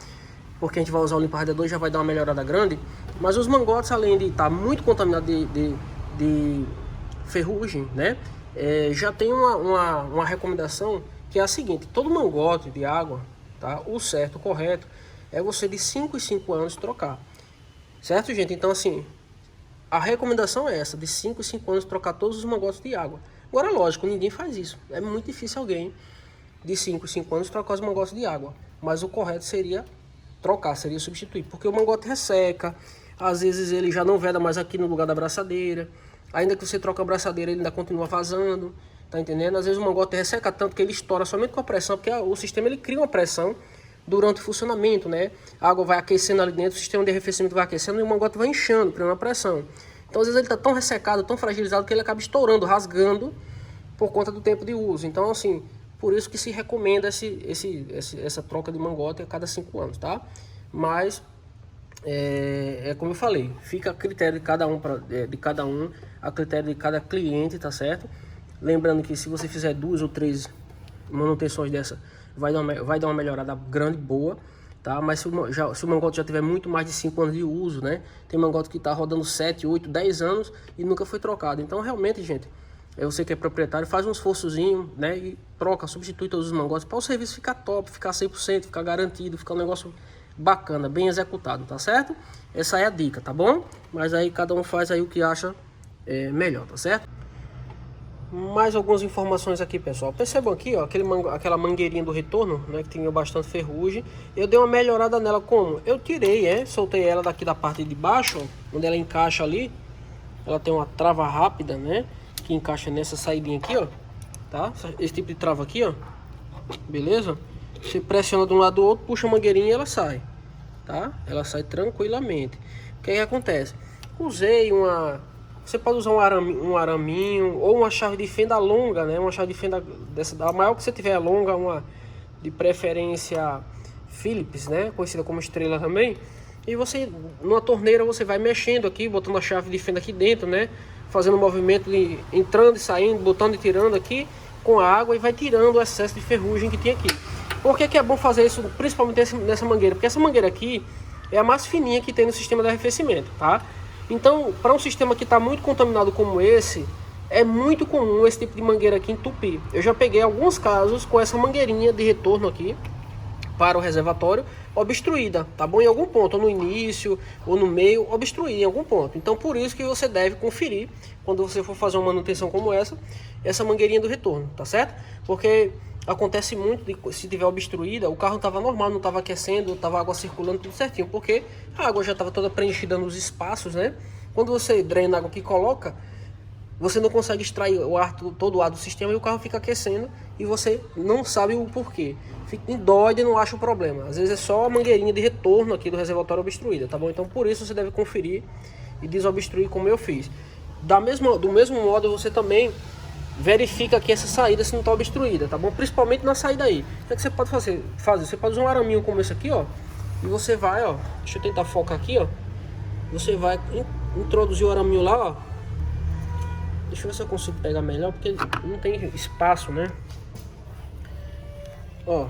Porque a gente vai usar o limpa radiador e já vai dar uma melhorada grande, mas os mangotes, além de estar muito contaminado de ferrugem, né? Já tem uma recomendação que é a seguinte: todo mangote de água, tá? O certo, o correto, é você de 5 em 5 anos trocar. Certo, gente? Então, assim, a recomendação é essa, de 5 em 5 anos trocar todos os mangotes de água. Agora, lógico, ninguém faz isso. É muito difícil alguém de 5 em 5 anos trocar os mangotes de água. Mas o correto seria trocar, seria substituir. Porque o mangote resseca, às vezes ele já não veda mais aqui no lugar da abraçadeira. Ainda que você troque a abraçadeira, ele ainda continua vazando. Tá entendendo? Às vezes o mangote resseca tanto que ele estoura somente com a pressão, porque o sistema ele cria uma pressão durante o funcionamento, né? A água vai aquecendo ali dentro, o sistema de arrefecimento vai aquecendo e o mangote vai inchando, criando uma pressão. Então, às vezes ele está tão ressecado, tão fragilizado, que ele acaba estourando, rasgando por conta do tempo de uso. Então, assim, por isso que se recomenda essa troca de mangote a cada 5 anos, tá? Mas, como eu falei, fica a critério de cada um, a critério de cada cliente, tá certo? Lembrando que se você fizer 2 ou 3 manutenções dessa, vai dar uma melhorada grande, boa. Tá? Mas se o mangote já tiver muito mais de 5 anos de uso, né? Tem mangote que está rodando 7, 8, 10 anos e nunca foi trocado. Então, realmente, gente, você que é proprietário, faz um esforçozinho, né? E troca, substitui todos os mangotes para o serviço ficar top, ficar 100%, ficar garantido, ficar um negócio bacana, bem executado, tá certo? Essa é a dica, tá bom? Mas aí cada um faz aí o que acha melhor, tá certo? Mais algumas informações aqui, pessoal. Percebam aqui, ó, aquela mangueirinha do retorno, né, que tinha bastante ferrugem. Eu dei uma melhorada nela como? Eu tirei, soltei ela daqui da parte de baixo, ó, onde ela encaixa ali. Ela tem uma trava rápida, né, que encaixa nessa saidinha aqui, ó, tá? Esse tipo de trava aqui, ó. Beleza? Você pressiona de um lado do outro, puxa a mangueirinha e ela sai, tá? Ela sai tranquilamente. O que acontece? Usei Você pode usar um araminho ou uma chave de fenda longa, né? Uma chave de fenda a maior que você tiver longa, uma de preferência Phillips, né? Conhecida como estrela também. E você, numa torneira, você vai mexendo aqui, botando a chave de fenda aqui dentro, né? Fazendo um movimento de entrando e saindo, botando e tirando aqui com a água e vai tirando o excesso de ferrugem que tem aqui. Por que é bom fazer isso, principalmente nessa mangueira? Porque essa mangueira aqui é a mais fininha que tem no sistema de arrefecimento, tá? Então, para um sistema que está muito contaminado como esse, é muito comum esse tipo de mangueira aqui entupir. Eu já peguei alguns casos com essa mangueirinha de retorno aqui para o reservatório obstruída, tá bom? Em algum ponto, ou no início, ou no meio, obstruída em algum ponto. Então, por isso que você deve conferir, quando você for fazer uma manutenção como essa mangueirinha do retorno, tá certo? Porque acontece muito se tiver obstruída, o carro estava normal, não estava aquecendo, estava água circulando tudo certinho, porque a água já estava toda preenchida nos espaços, né? Quando você drena a água que coloca, você não consegue extrair todo o ar do sistema e o carro fica aquecendo e você não sabe o porquê. Fica doido e não acha o problema. Às vezes é só a mangueirinha de retorno aqui do reservatório obstruída, tá bom? Então por isso você deve conferir e desobstruir como eu fiz. Do mesmo modo você também verifica aqui essa saída se não está obstruída, tá bom? Principalmente na saída aí. O que você pode fazer? Você pode usar um araminho como esse aqui, ó. E você vai, ó. Deixa eu tentar focar aqui, ó. Você vai introduzir o araminho lá, ó. Deixa eu ver se eu consigo pegar melhor, porque não tem espaço, né? Ó.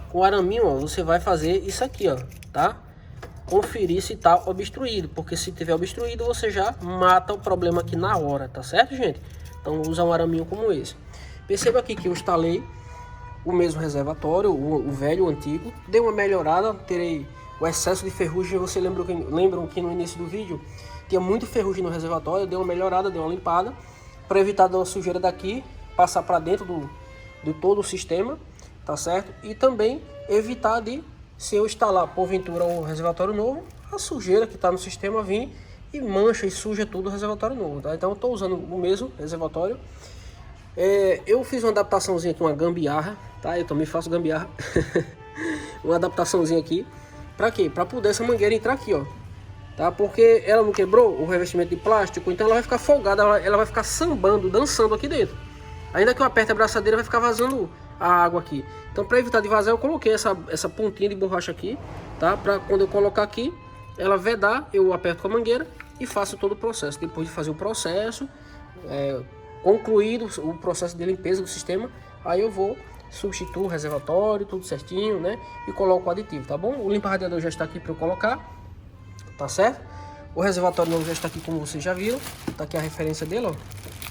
Com o araminho, ó, você vai fazer isso aqui, ó, tá? Conferir se tá obstruído, porque se tiver obstruído, você já mata o problema aqui na hora, tá certo, gente? Então usa um araminho como esse. Perceba aqui que eu instalei o mesmo reservatório, o velho, o antigo. Dei uma melhorada, terei o excesso de ferrugem. Você lembram que no início do vídeo tinha muito ferrugem no reservatório. Dei uma melhorada, dei uma limpada para evitar da sujeira daqui passar para dentro de todo o sistema, tá certo? E também evitar de, se eu instalar porventura um reservatório novo, a sujeira que está no sistema vir e mancha e suja tudo o reservatório novo, tá? Então eu estou usando o mesmo reservatório. Eu fiz uma adaptaçãozinha aqui, uma gambiarra, tá? Eu também faço gambiarra. Uma adaptaçãozinha aqui. Para quê? Para poder essa mangueira entrar aqui, ó. Tá? Porque ela não quebrou o revestimento de plástico, então ela vai ficar folgada, ela vai ficar sambando, dançando aqui dentro. Ainda que eu aperte a braçadeira, vai ficar vazando a água aqui. Então para evitar de vazar, eu coloquei essa pontinha de borracha aqui, tá? Para quando eu colocar aqui, ela vedar, eu aperto com a mangueira e faço todo o processo. Depois de fazer o processo, concluído o processo de limpeza do sistema, aí eu vou substituir o reservatório, tudo certinho, né? E coloco o aditivo, tá bom? O limpa-radiador já está aqui para eu colocar, tá certo? O reservatório novo já está aqui, como vocês já viram. Tá aqui a referência dele, ó.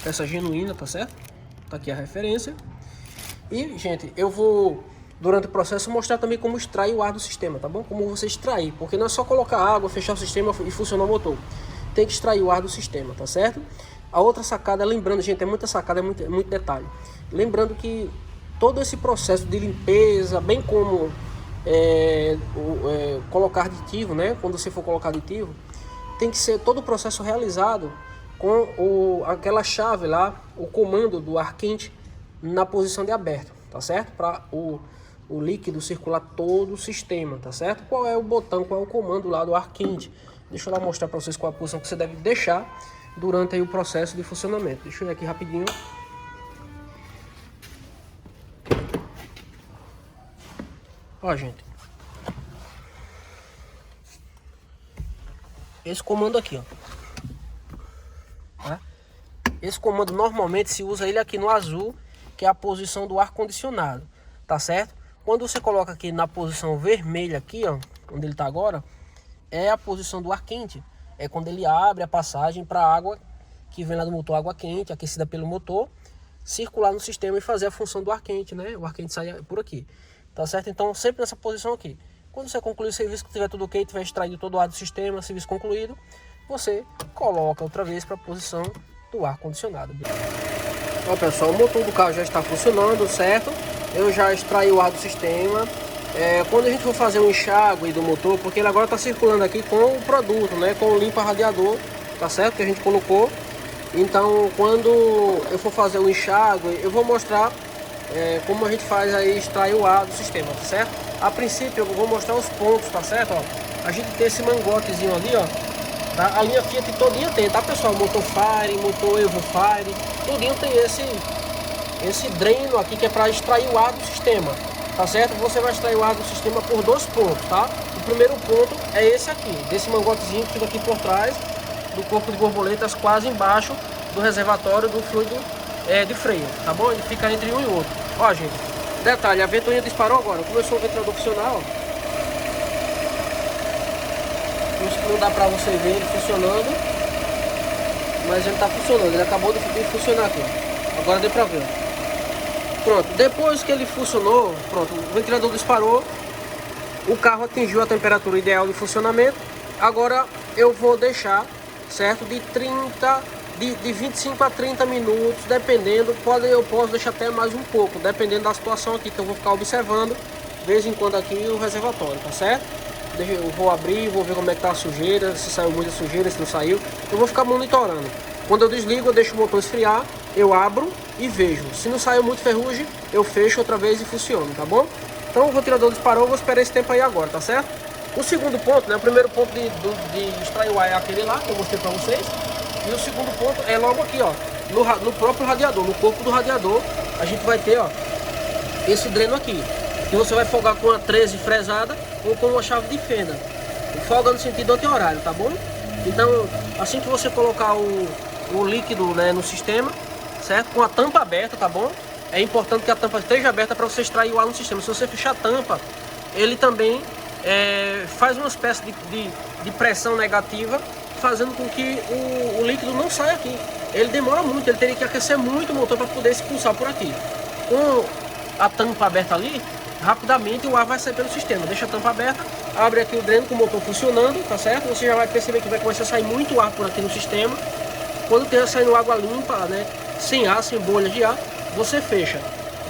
Peça genuína, tá certo? Tá aqui a referência. E, gente, eu vou durante o processo, mostrar também como extrair o ar do sistema, tá bom? Como você extrair, porque não é só colocar água, fechar o sistema e funcionar o motor. Tem que extrair o ar do sistema, tá certo? A outra sacada, lembrando, gente, é muita sacada, é muito detalhe. Lembrando que todo esse processo de limpeza, bem como colocar aditivo, né? Quando você for colocar aditivo, tem que ser todo o processo realizado com aquela chave lá, o comando do ar quente na posição de aberto, tá certo? Para o líquido circular todo o sistema, tá certo? Qual é o botão, qual é o comando lá do ar quente? Deixa eu lá mostrar para vocês qual é a posição que você deve deixar durante aí o processo de funcionamento. Deixa eu ir aqui rapidinho. Ó, gente. Esse comando aqui, ó. Tá? Esse comando normalmente se usa ele aqui no azul, que é a posição do ar condicionado, tá certo? Quando você coloca aqui na posição vermelha aqui, ó, onde ele tá agora, é a posição do ar quente. É quando ele abre a passagem para a água que vem lá do motor, água quente, aquecida pelo motor, circular no sistema e fazer a função do ar quente, né? O ar quente sai por aqui, tá certo? Então sempre nessa posição aqui. Quando você concluir o serviço, que tiver tudo ok, tiver extraído todo o ar do sistema, serviço concluído, você coloca outra vez para a posição do ar condicionado. Ó, pessoal, o motor do carro já está funcionando, certo? Eu já extraí o ar do sistema. Quando a gente for fazer um enxágue do motor, porque ele agora está circulando aqui com o produto, né? Com o limpa radiador, tá certo? Que a gente colocou. Então, quando eu for fazer o enxágue, eu vou mostrar como a gente faz aí, extrair o ar do sistema, tá certo? A princípio, eu vou mostrar os pontos, tá certo? Ó, a gente tem esse mangotezinho ali, ó. Tá? A linha Fiat todinha tem, tá, pessoal? Motor Fire, motor Evo Fire, tudinho tem esse dreno aqui que é para extrair o ar do sistema, tá certo? Você vai extrair o ar do sistema por 2 pontos, tá? O primeiro ponto é esse aqui, desse mangotezinho que fica aqui por trás do corpo de borboletas, quase embaixo do reservatório do fluido de freio, tá bom? Ele fica entre um e outro. Ó, gente, detalhe, a ventoinha disparou agora, começou o ventilador funcionar, ó. Não dá pra você ver ele funcionando, mas ele tá funcionando, ele acabou de funcionar aqui, ó. Agora deu pra ver. Pronto, depois que ele funcionou, pronto, o ventilador disparou, o carro atingiu a temperatura ideal de funcionamento. Agora eu vou deixar, certo, de 25 a 30 minutos, dependendo, eu posso deixar até mais um pouco, dependendo da situação aqui, que eu vou ficar observando de vez em quando aqui o reservatório, tá certo? Eu vou abrir, vou ver como é que tá a sujeira, se saiu muita sujeira, se não saiu. Eu vou ficar monitorando. Quando eu desligo, eu deixo o motor esfriar, eu abro e vejo. Se não saiu muito ferrugem, eu fecho outra vez e funciona, tá bom? Então o ventilador disparou, eu vou esperar esse tempo aí agora, tá certo? O segundo ponto, né? O primeiro ponto de extrair o ar é aquele lá, que eu mostrei pra vocês. E o segundo ponto é logo aqui, ó, no próprio radiador, no corpo do radiador, a gente vai ter, ó, esse dreno aqui. Que você vai folgar com a 13 fresada ou com uma chave de fenda. Folga no sentido anti-horário, tá bom? Então, assim que você colocar o líquido, né, no sistema, certo? Com a tampa aberta, tá bom? É importante que a tampa esteja aberta para você extrair o ar no sistema. Se você fechar a tampa, ele também faz uma espécie de pressão negativa, fazendo com que o líquido não saia aqui. Ele demora muito, ele teria que aquecer muito o motor para poder expulsar por aqui. Com a tampa aberta ali, rapidamente o ar vai sair pelo sistema. Deixa a tampa aberta, abre aqui o dreno com o motor funcionando, tá certo? Você já vai perceber que vai começar a sair muito ar por aqui no sistema. Quando estiver saindo água limpa, né, sem ar, sem bolha de ar, você fecha.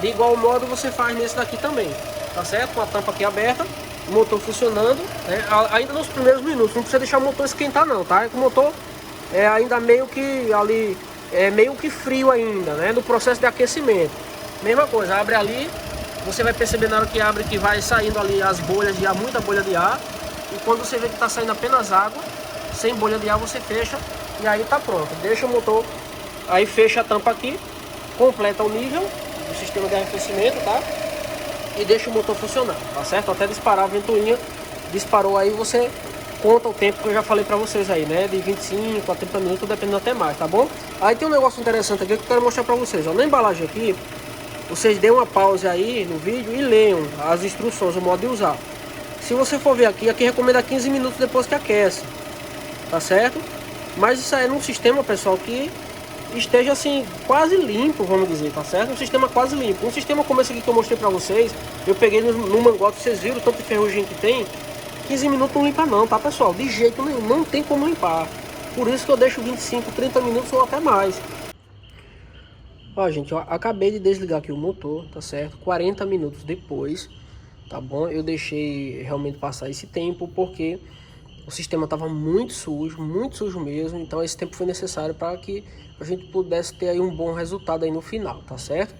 De igual modo você faz nesse daqui também, tá certo? Com a tampa aqui aberta, o motor funcionando, né? Ainda nos primeiros minutos, não precisa deixar o motor esquentar não, tá? O motor é ainda meio que ali, meio que frio ainda, né? No processo de aquecimento. Mesma coisa, abre ali. Você vai perceber na hora que abre que vai saindo ali as bolhas de ar, muita bolha de ar. E quando você vê que está saindo apenas água, sem bolha de ar, você fecha e aí tá pronto. Deixa o motor, aí fecha a tampa aqui, completa o nível do sistema de arrefecimento, tá? E deixa o motor funcionar, tá certo? Até disparar a ventoinha, disparou aí, você conta o tempo que eu já falei pra vocês aí, né? De 25 a 30 minutos, dependendo até mais, tá bom? Aí tem um negócio interessante aqui que eu quero mostrar pra vocês, ó. Na embalagem aqui, vocês dêem uma pausa aí no vídeo e leiam as instruções, o modo de usar. Se você for ver aqui recomenda 15 minutos depois que aquece, tá certo? Mas isso aí é num sistema, pessoal, que esteja assim quase limpo, vamos dizer, tá certo? Um sistema quase limpo. Um sistema como esse aqui que eu mostrei pra vocês, eu peguei no mangote, vocês viram o tanto de ferrugem que tem. 15 minutos não limpa não, tá pessoal? De jeito nenhum, não tem como limpar. Por isso que eu deixo 25, 30 minutos ou até mais. Ó, gente, eu acabei de desligar aqui o motor, tá certo? 40 minutos depois, tá bom? Eu deixei realmente passar esse tempo porque o sistema estava muito sujo mesmo. Então esse tempo foi necessário para que a gente pudesse ter aí um bom resultado aí no final, tá certo?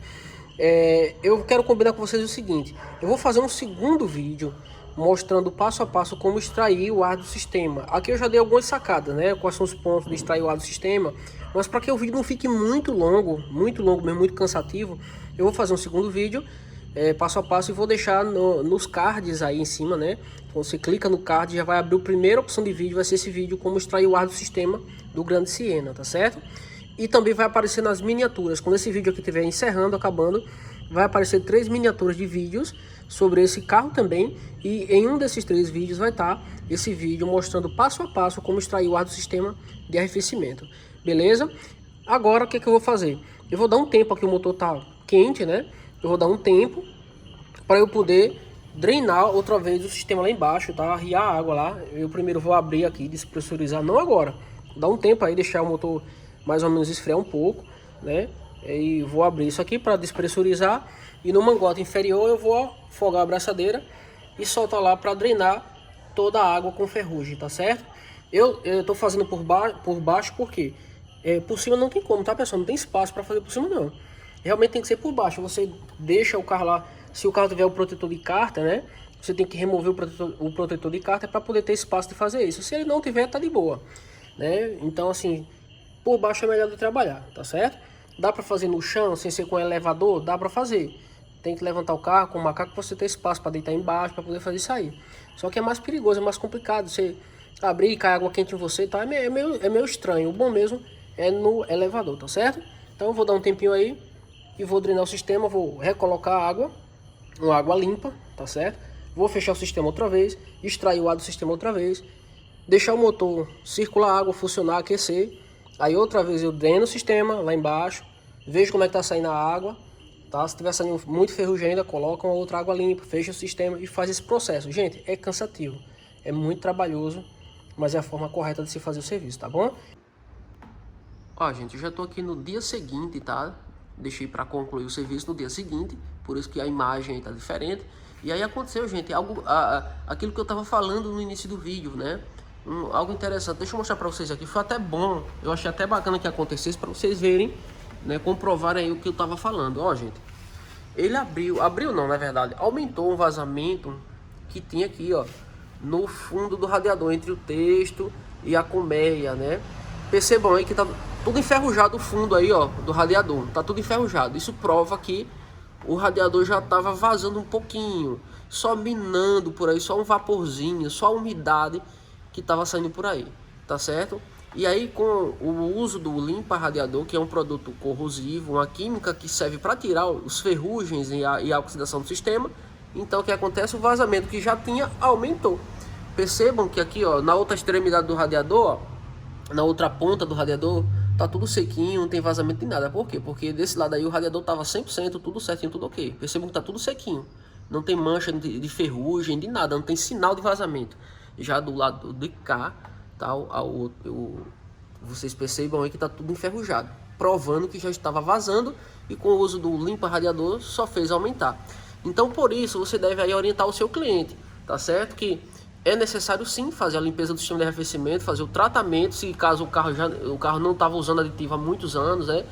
Eu quero combinar com vocês o seguinte: eu vou fazer um segundo vídeo mostrando passo a passo como extrair o ar do sistema. Aqui eu já dei algumas sacadas, né? Quais são os pontos de extrair o ar do sistema. Mas para que o vídeo não fique muito longo mesmo, muito cansativo, eu vou fazer um segundo vídeo passo a passo e vou deixar nos cards aí em cima, né? Então, você clica no card, já vai abrir a primeira opção de vídeo, vai ser esse vídeo como extrair o ar do sistema do Grande Siena, tá certo? E também vai aparecer nas miniaturas. Quando esse vídeo aqui estiver encerrando, acabando, vai aparecer 3 miniaturas de vídeos sobre esse carro também. E em um desses 3 vídeos vai estar esse vídeo mostrando passo a passo como extrair o ar do sistema de arrefecimento. Beleza? Agora o que eu vou fazer? Eu vou dar um tempo aqui, o motor tá quente, né? Eu vou dar um tempo para eu poder drenar outra vez o sistema lá embaixo, tá? Arriar a água lá. Eu primeiro vou abrir aqui, despressurizar, não agora. Dá um tempo aí, deixar o motor mais ou menos esfriar um pouco, né? E vou abrir isso aqui para despressurizar. E no mangote inferior eu vou afogar a abraçadeira e soltar lá para drenar toda a água com ferrugem, tá certo? Eu tô fazendo por baixo porque por cima não tem como, tá pessoal? Não tem espaço para fazer por cima não. Realmente tem que ser por baixo. Você deixa o carro lá, se o carro tiver o protetor de cárter, né? Você tem que remover o protetor de cárter para poder ter espaço de fazer isso. Se ele não tiver, tá de boa, né? Então assim, por baixo é melhor de trabalhar, tá certo? Dá para fazer no chão, sem ser com elevador? Dá para fazer. Tem que levantar o carro com o macaco para você ter espaço para deitar embaixo, para poder fazer isso aí. Só que é mais perigoso, é mais complicado. Você abrir e cair água quente em você, tá? É meio estranho. O bom mesmo é no elevador, tá certo? Então eu vou dar um tempinho aí e vou drenar o sistema, vou recolocar a água, uma água limpa, tá certo? Vou fechar o sistema outra vez, extrair o ar do sistema outra vez, deixar o motor circular a água, funcionar, aquecer. Aí outra vez eu dreno o sistema lá embaixo, vejo como é que tá saindo a água, tá? Se tiver saindo muito ferrugem ainda, coloca uma outra água limpa, fecha o sistema e faz esse processo. Gente, é cansativo, é muito trabalhoso, mas é a forma correta de se fazer o serviço, tá bom? Ó, gente, eu já tô aqui no dia seguinte, tá? Deixei para concluir o serviço no dia seguinte, por isso que a imagem aí tá diferente. E aí aconteceu, gente, aquilo que eu tava falando no início do vídeo, né? Algo interessante, deixa eu mostrar para vocês aqui, foi até bom, eu achei até bacana que acontecesse para vocês verem, né, comprovarem aí o que eu tava falando. Ó, gente, ele abriu não, na verdade, aumentou um vazamento que tinha aqui, ó, no fundo do radiador, entre o texto e a colmeia, né? Percebam aí que tá tudo enferrujado o fundo aí, ó, do radiador, tá tudo enferrujado. Isso prova que o radiador já tava vazando um pouquinho, só minando por aí, só um vaporzinho, só a umidade que tava saindo por aí, tá certo? E aí com o uso do limpa radiador, que é um produto corrosivo, uma química que serve para tirar os ferrugens e a oxidação do sistema, então o que acontece? O vazamento que já tinha aumentou. Percebam que aqui, ó, na outra extremidade do radiador, ó, na outra ponta do radiador, tá tudo sequinho, não tem vazamento de nada. Por quê? Porque desse lado aí o radiador tava 100%, tudo certinho, tudo ok. Percebam que tá tudo sequinho. Não tem mancha de ferrugem, de nada, não tem sinal de vazamento. Já do lado de cá, tá, vocês percebam aí que tá tudo enferrujado, provando que já estava vazando e com o uso do limpa radiador só fez aumentar. Então por isso você deve aí orientar o seu cliente, tá certo? Que é necessário sim fazer a limpeza do sistema de arrefecimento, fazer o tratamento, se caso o carro não estava usando aditivo há muitos anos, né?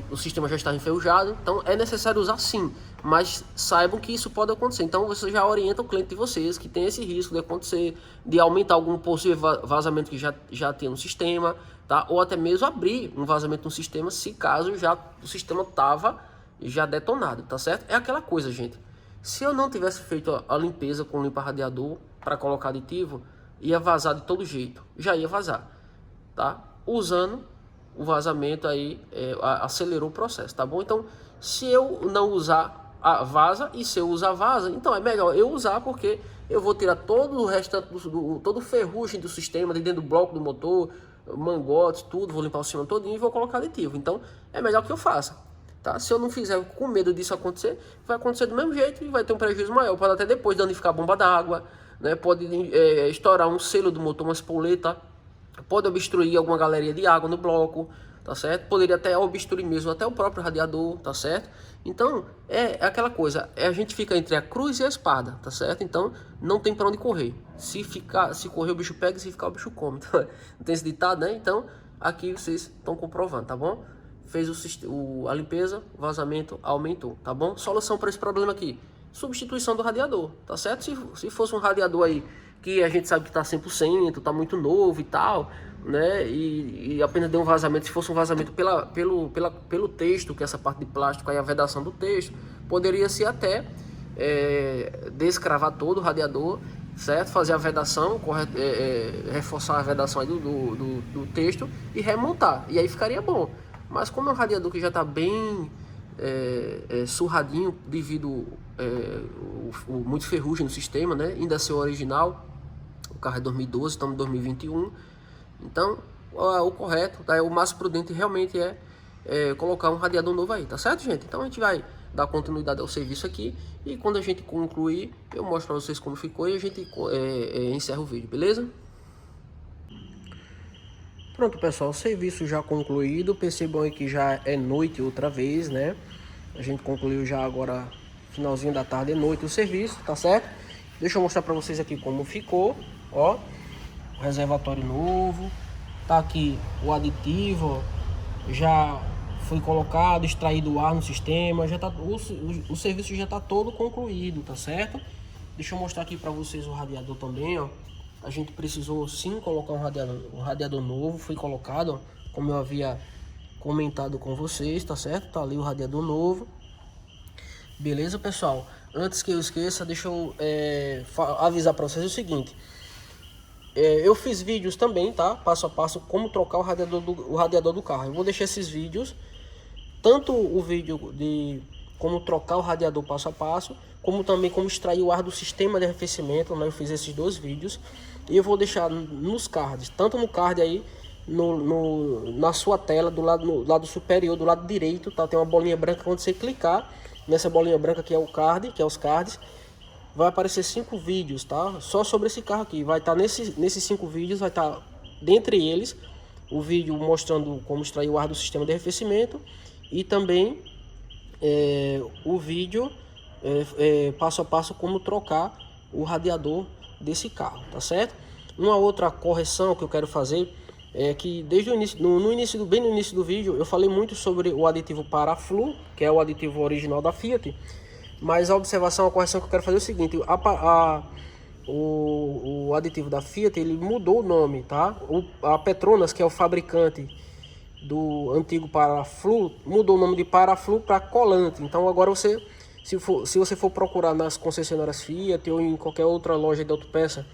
O sistema já está enferrujado, então é necessário usar sim, mas saibam que isso pode acontecer. Então você já orienta o cliente de vocês que tem esse risco de acontecer, de aumentar algum possível vazamento que já tem no sistema, tá? Ou até mesmo abrir um vazamento no sistema se caso já o sistema estava já detonado, tá certo? É aquela coisa, gente. Se eu não tivesse feito a limpeza com limpa radiador para colocar aditivo, ia vazar de todo jeito, já ia vazar, tá? Usando o vazamento aí acelerou o processo, tá bom? Então, se eu não usar a vaza e se eu usar vaza, então é melhor eu usar, porque eu vou tirar todo o restante todo o ferrugem do sistema, de dentro do bloco do motor, mangotes, tudo, vou limpar o cima todinho e vou colocar aditivo. Então é melhor que eu faça, tá? Se eu não fizer com medo disso acontecer, vai acontecer do mesmo jeito e vai ter um prejuízo maior. Pode até depois danificar a bomba d'água, né? Pode estourar um selo do motor, uma espoleta, pode obstruir alguma galeria de água no bloco, tá certo? Poderia até obstruir mesmo até o próprio radiador, tá certo? Então é aquela coisa, a gente fica entre a cruz e a espada, tá certo? Então não tem para onde correr. Se correr o bicho pega, se ficar o bicho come. Não tem esse ditado, né? Então aqui vocês estão comprovando, tá bom? Fez a limpeza, vazamento aumentou, tá bom? Solução para esse problema aqui: substituição do radiador, tá certo? Se fosse um radiador aí que a gente sabe que tá 100%, tá muito novo e tal, né? E apenas deu um vazamento, se fosse um vazamento pelo texto, que é essa parte de plástico aí, a vedação do texto, poderia ser até descravar todo o radiador, certo? Fazer a vedação, reforçar a vedação aí do texto e remontar, e aí ficaria bom. Mas como é um radiador que já está bem surradinho devido muito ferrugem no sistema, né? Ainda ser o original, o carro é 2012, estamos em 2021, então o correto, tá? O mais prudente realmente é colocar um radiador novo aí, tá certo, gente? Então a gente vai dar continuidade ao serviço aqui e quando a gente concluir eu mostro para vocês como ficou e a gente encerra o vídeo, beleza? Pronto, pessoal, o serviço já concluído. Percebam aí que já é noite outra vez, né? A gente concluiu já agora, finalzinho da tarde, noite, o serviço, tá certo? Deixa eu mostrar pra vocês aqui como ficou, ó. O reservatório novo. Tá aqui o aditivo, ó. Já foi colocado, extraído o ar no sistema. Já tá, o serviço já tá todo concluído, tá certo? Deixa eu mostrar aqui pra vocês o radiador também, ó. A gente precisou sim colocar um radiador novo, foi colocado, ó, como eu havia comentado com vocês, tá certo? Tá ali o radiador novo. Beleza, pessoal? Antes que eu esqueça, deixa eu avisar para vocês o seguinte. Eu fiz vídeos também, tá? Passo a passo, como trocar o radiador do carro. Eu vou deixar esses vídeos, tanto o vídeo de como trocar o radiador passo a passo, como também como extrair o ar do sistema de arrefecimento, né? Eu fiz esses dois vídeos e eu vou deixar nos cards, tanto no card aí, na sua tela, no lado superior, do lado direito, tá? Tem uma bolinha branca, quando você clicar nessa bolinha branca que é o card, que é os cards, vai aparecer 5 vídeos, tá? Só sobre esse carro aqui, vai estar nesses 5 vídeos, vai estar dentre eles o vídeo mostrando como extrair o ar do sistema de arrefecimento e também o vídeo passo a passo como trocar o radiador desse carro, tá certo? Uma outra correção que eu quero fazer é que desde o início, bem no início do vídeo, eu falei muito sobre o aditivo Paraflu, que é o aditivo original da Fiat, mas a observação, a correção que eu quero fazer é o seguinte: o aditivo da Fiat, ele mudou o nome, tá? A Petronas, que é o fabricante do antigo Paraflu, mudou o nome de Paraflu para Colante. Então agora você, se você for procurar nas concessionárias Fiat ou em qualquer outra loja de autopeça,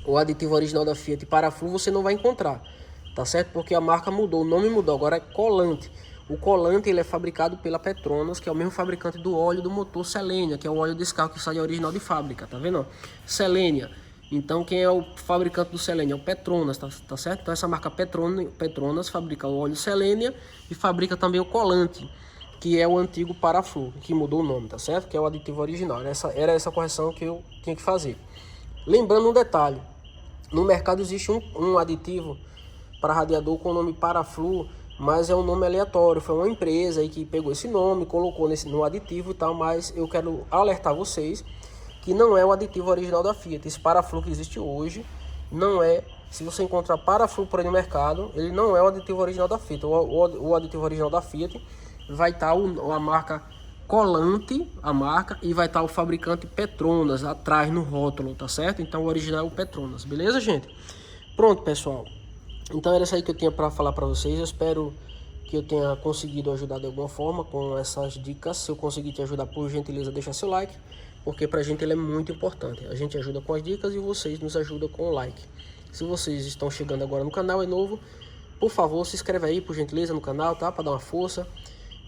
o aditivo original da Fiat Paraflu você não vai encontrar, tá certo? Porque a marca mudou, o nome mudou, agora é Colante. O Colante, ele é fabricado pela Petronas, que é o mesmo fabricante do óleo do motor Selenia, que é o óleo desse carro que sai original de fábrica, tá vendo? Selenia. Então quem é o fabricante do Selenia? É o Petronas, tá certo? Então essa marca Petronas fabrica o óleo Selenia e fabrica também o Colante, que é o antigo Paraflu, que mudou o nome, tá certo? Que é o aditivo original. Era essa correção que eu tinha que fazer. Lembrando um detalhe: no mercado existe um aditivo para radiador com o nome Paraflu, mas é um nome aleatório. Foi uma empresa aí que pegou esse nome, colocou no aditivo e tal, mas eu quero alertar vocês que não é o aditivo original da Fiat. Esse Paraflu que existe hoje não é. Se você encontrar Paraflu por aí no mercado, ele não é o aditivo original da Fiat. O aditivo original da Fiat vai estar a marca Colante, a marca, e vai estar o fabricante Petronas atrás no rótulo, tá certo? Então o original é o Petronas, beleza, gente? Pronto, pessoal. Então era isso aí que eu tinha para falar para vocês. Eu espero que eu tenha conseguido ajudar de alguma forma com essas dicas. Se eu conseguir te ajudar, por gentileza, deixa seu like, porque pra gente ele é muito importante. A gente ajuda com as dicas e vocês nos ajudam com o like. Se vocês estão chegando agora no canal, é novo, por favor, se inscreve aí, por gentileza, no canal, tá? Para dar uma força.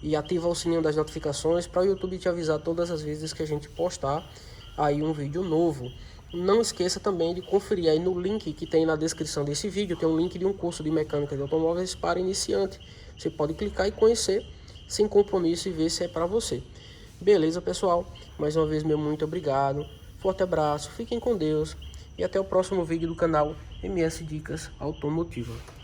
E ativa o sininho das notificações para o YouTube te avisar todas as vezes que a gente postar aí um vídeo novo. Não esqueça também de conferir aí no link que tem na descrição desse vídeo, tem um link de um curso de mecânica de automóveis para iniciante. Você pode clicar e conhecer sem compromisso e ver se é para você. Beleza, pessoal? Mais uma vez, meu muito obrigado. Forte abraço, fiquem com Deus e até o próximo vídeo do canal MS Dicas Automotiva.